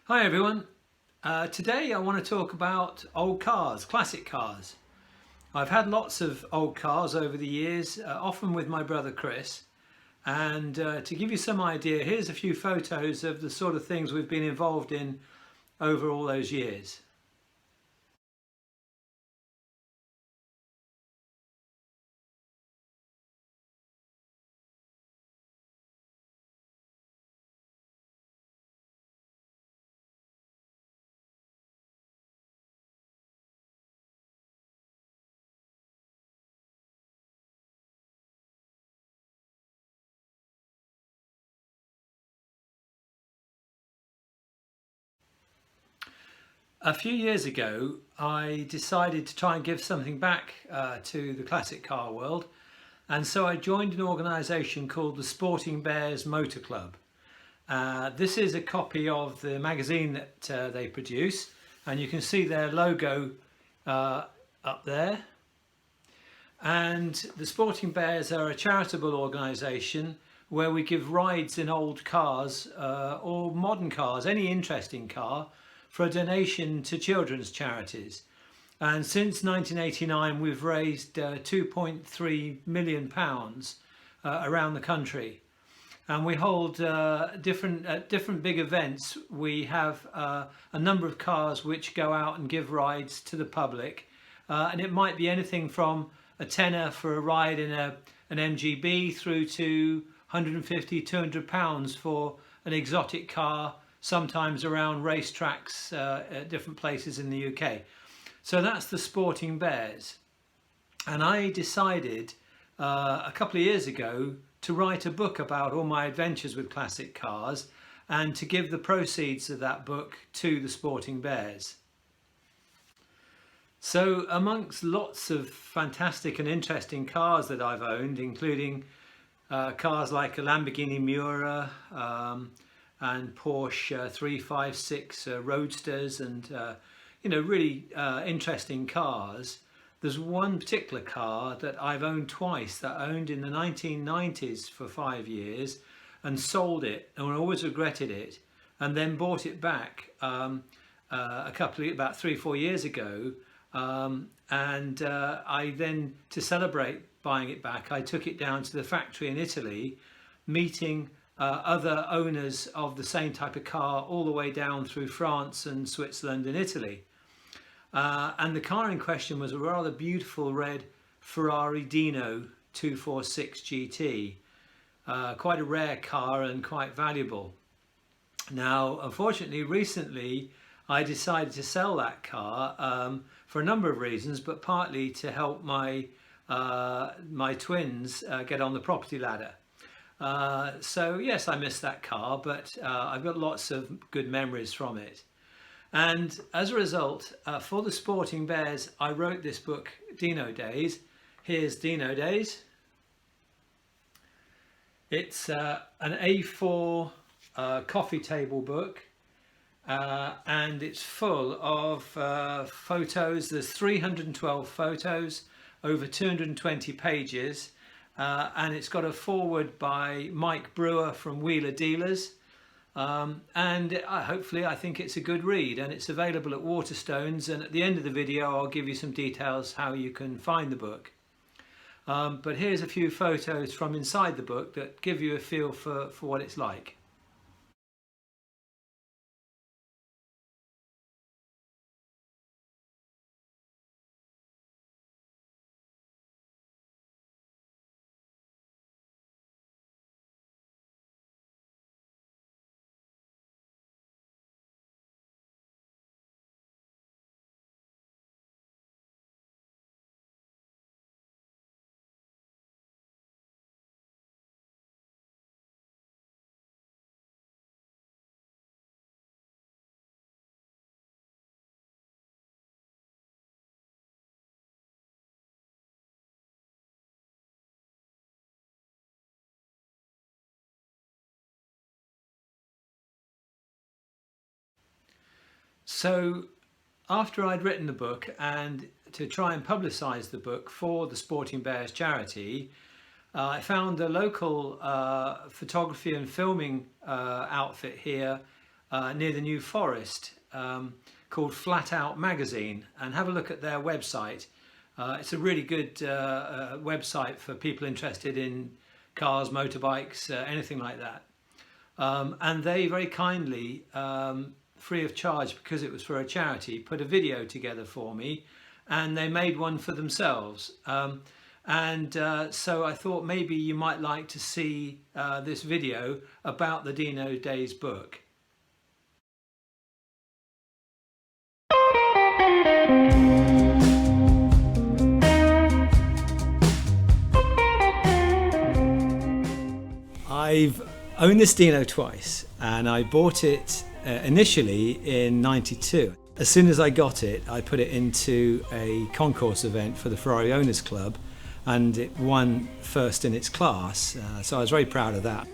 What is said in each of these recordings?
Hi everyone. Today I want to talk about old cars, classic cars. I've had lots of old cars over the years, often with my brother Chris. And to give you some idea, here's a few photos of the sort of things we've been involved in over all those years. A few years ago, I decided to try and give something back to the classic car world. And so I joined an organisation called the Sporting Bears Motor Club. This is a copy of the magazine that they produce, and you can see their logo up there. And the Sporting Bears are a charitable organisation where we give rides in old cars or modern cars, any interesting car, for a donation to children's charities. And since 1989 we've raised £2.3 million around the country. And we hold different big events. We have a number of cars which go out and give rides to the public, and it might be anything from a tenner for a ride in an MGB through to £150, £200 for an exotic car, sometimes around racetracks at different places in the UK. So that's the Sporting Bears. And I decided a couple of years ago to write a book about all my adventures with classic cars and to give the proceeds of that book to the Sporting Bears. So amongst lots of fantastic and interesting cars that I've owned, including cars like a Lamborghini Miura and Porsche 356 Roadsters and really interesting cars, there's one particular car that I've owned twice, that I owned in the 1990s for 5 years and sold it, and I always regretted it, and then bought it back about 3-4 years ago. I then, to celebrate buying it back, I took it down to the factory in Italy, meeting other owners of the same type of car all the way down through France and Switzerland and Italy. And the car in question was a rather beautiful red Ferrari Dino 246 GT, quite a rare car and quite valuable. Now, unfortunately, recently I decided to sell that car for a number of reasons, but partly to help my twins get on the property ladder. So yes, I missed that car, but I've got lots of good memories from it. And as a result, for the Sporting Bears, I wrote this book, Dino Days. Here's Dino Days. It's an A4 coffee table book, and it's full of photos. There's 312 photos, over 220 pages. And it's got a foreword by Mike Brewer from Wheeler Dealers, and hopefully I think it's a good read, and it's available at Waterstones, and at the end of the video I'll give you some details how you can find the book. But here's a few photos from inside the book that give you a feel for what it's like. So after I'd written the book, and to try and publicise the book for the Sporting Bears charity, I found a local photography and filming outfit here near the New Forest, called Flat Out Magazine, and have a look at their website. It's a really good website for people interested in cars, motorbikes, anything like that. And they very kindly, free of charge because it was for a charity, put a video together for me, and they made one for themselves. So I thought maybe you might like to see this video about the Dino Days book. I've owned this Dino twice, and I bought it initially in '92. As soon as I got it, I put it into a concourse event for the Ferrari Owners Club, and it won first in its class, so I was very proud of that.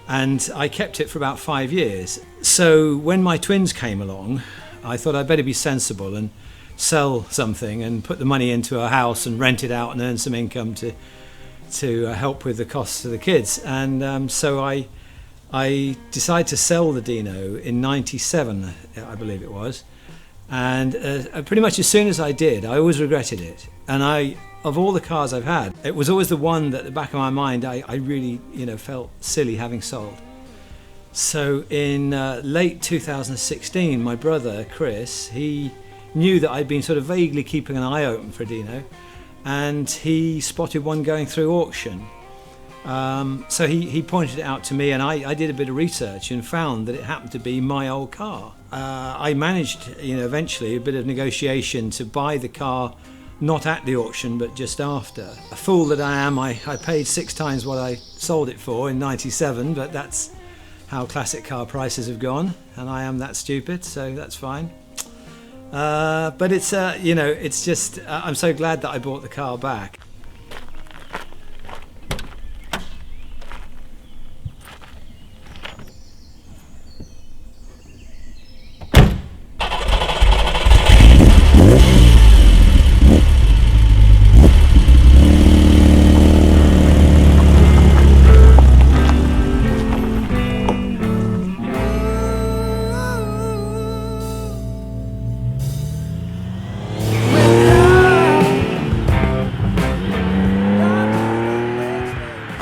And I kept it for about 5 years. So when my twins came along, I thought I'd better be sensible and sell something and put the money into a house and rent it out and earn some income to help with the costs of the kids. And so I decided to sell the Dino in '97, I believe it was. And pretty much as soon as I did, I always regretted it. And of all the cars I've had, it was always the one that at the back of my mind I really felt silly having sold. So in late 2016, my brother Chris, he knew that I'd been sort of vaguely keeping an eye open for a Dino, and he spotted one going through auction. So he pointed it out to me, and I did a bit of research and found that it happened to be my old car. I managed, eventually a bit of negotiation to buy the car, not at the auction, but just after. A fool that I am, I paid 6 times what I sold it for in '97, but that's how classic car prices have gone, and I am that stupid, so that's fine. But it's, it's just, I'm so glad that I bought the car back.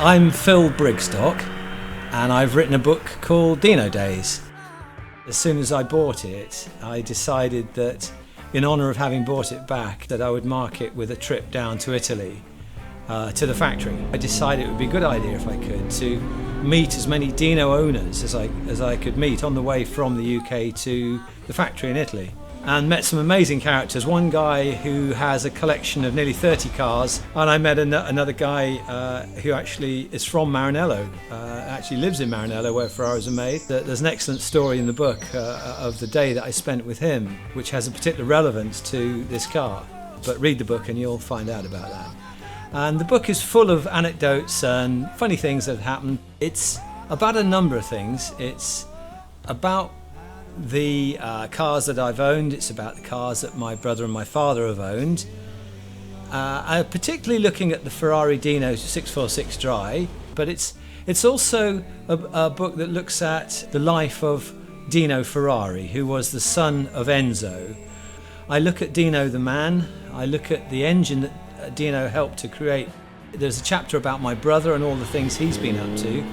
I'm Phil Brigstock, and I've written a book called Dino Days. As soon as I bought it, I decided that in honour of having bought it back, that I would mark it with a trip down to Italy, to the factory. I decided it would be a good idea, if I could, to meet as many Dino owners as I could meet on the way from the UK to the factory in Italy. And met some amazing characters. One guy who has a collection of nearly 30 cars, and I met another guy who actually is from Maranello, actually lives in Maranello where Ferraris are made. There's an excellent story in the book of the day that I spent with him, which has a particular relevance to this car. But read the book and you'll find out about that. And the book is full of anecdotes and funny things that have happened. It's about a number of things. It's about the cars that I've owned. It's about the cars that my brother and my father have owned. I'm particularly looking at the Ferrari Dino 646 Dry, but it's also a book that looks at the life of Dino Ferrari, who was the son of Enzo. I look at Dino the man, I look at the engine that Dino helped to create. There's a chapter about my brother and all the things he's been up to.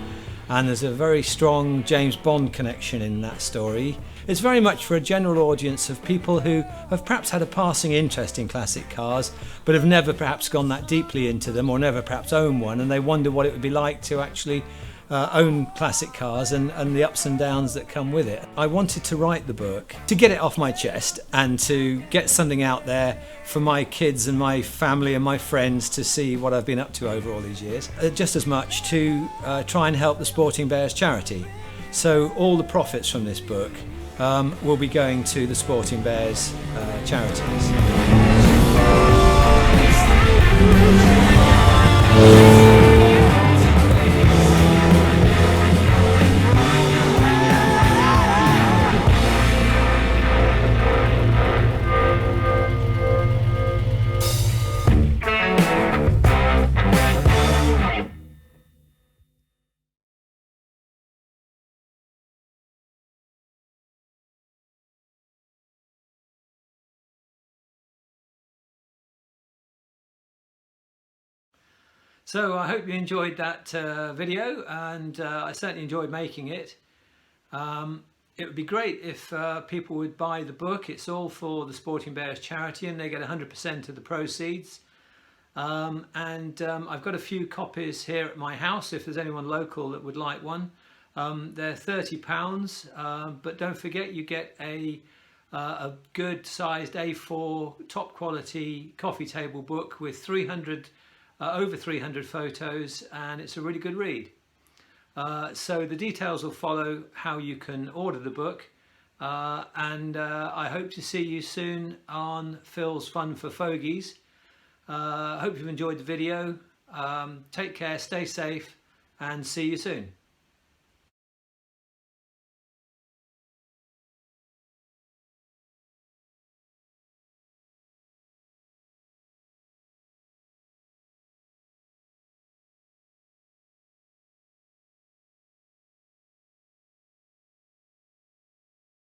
And there's a very strong James Bond connection in that story. It's very much for a general audience of people who have perhaps had a passing interest in classic cars, but have never perhaps gone that deeply into them, or never perhaps owned one, and they wonder what it would be like to actually own classic cars and the ups and downs that come with it. I wanted to write the book to get it off my chest and to get something out there for my kids and my family and my friends to see what I've been up to over all these years. Just as much to try and help the Sporting Bears charity. So all the profits from this book will be going to the Sporting Bears charities. So I hope you enjoyed that video, and I certainly enjoyed making it. It would be great if people would buy the book. It's all for the Sporting Bears charity, and they get 100% of the proceeds. I've got a few copies here at my house if there's anyone local that would like one. They're £30, but don't forget you get a good sized A4 top quality coffee table book with over 300 photos, and it's a really good read. So the details will follow how you can order the book, and I hope to see you soon on Phil's Fun for Fogies. I hope you've enjoyed the video. Take care, stay safe, and see you soon.